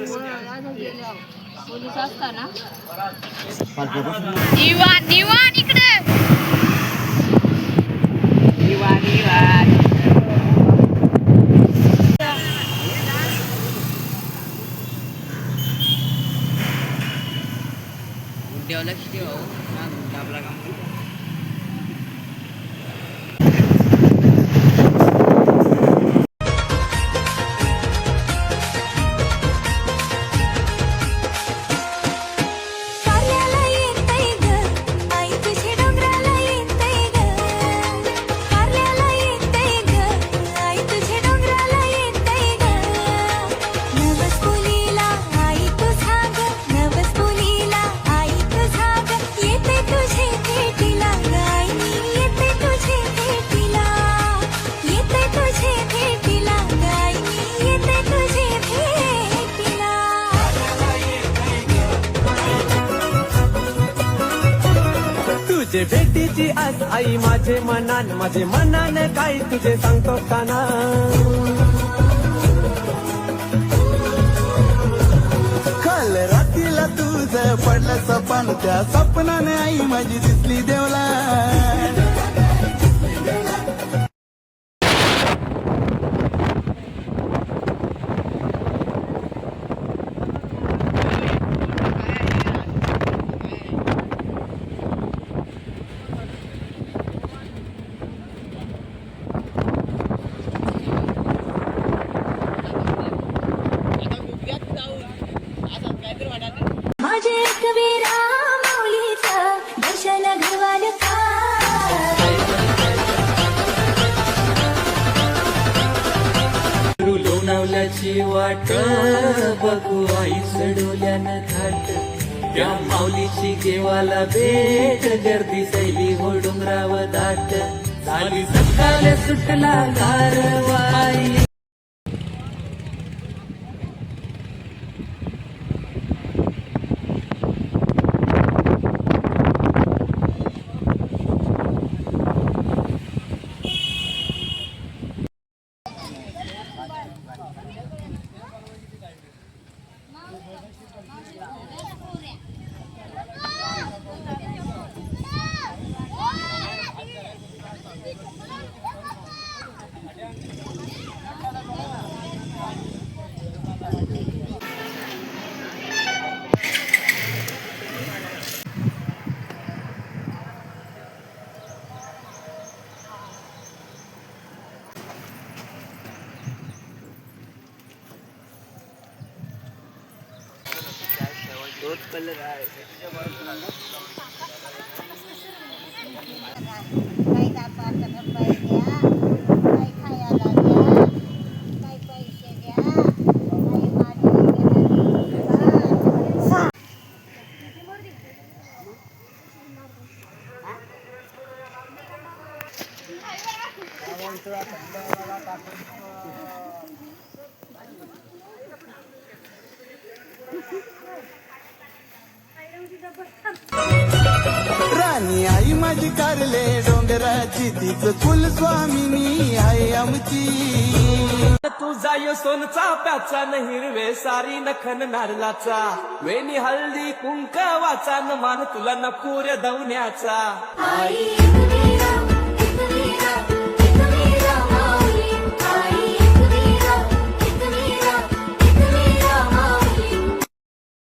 police असताना निवान निवान इकडे निवान निवान लक्ष ठेवा आपला काम तुझे भेटीची आज आई माझे मनाने काय तुझे सांगतो काना काल रात्रीला तुझं पडलं सपन त्या सपनाने आई माझी दिसली देवला माझे कबीरा माऊलीचं दर्शन घडवाल का लोणावल्याची वाट बघू आई चढवल्यानं घाट त्या माऊलीची देवाला भेट गर्दी सैली हो डोंगराव दाट झाली सकाळ सुटला गारवाई तोच कलर आहे काही दापाचा डब्बा द्या काही खायला द्या काही पैसे द्या काही राणी आई माझी कारले डोंगराची तीच कुल स्वामिनी आई आमची तुझा यो सोनचा प्याचा न हिरवे सारी नखन नारलाचा वेणी हळदी कुंकवाचा न मान तुला न पुऱ्या दवण्याचा आई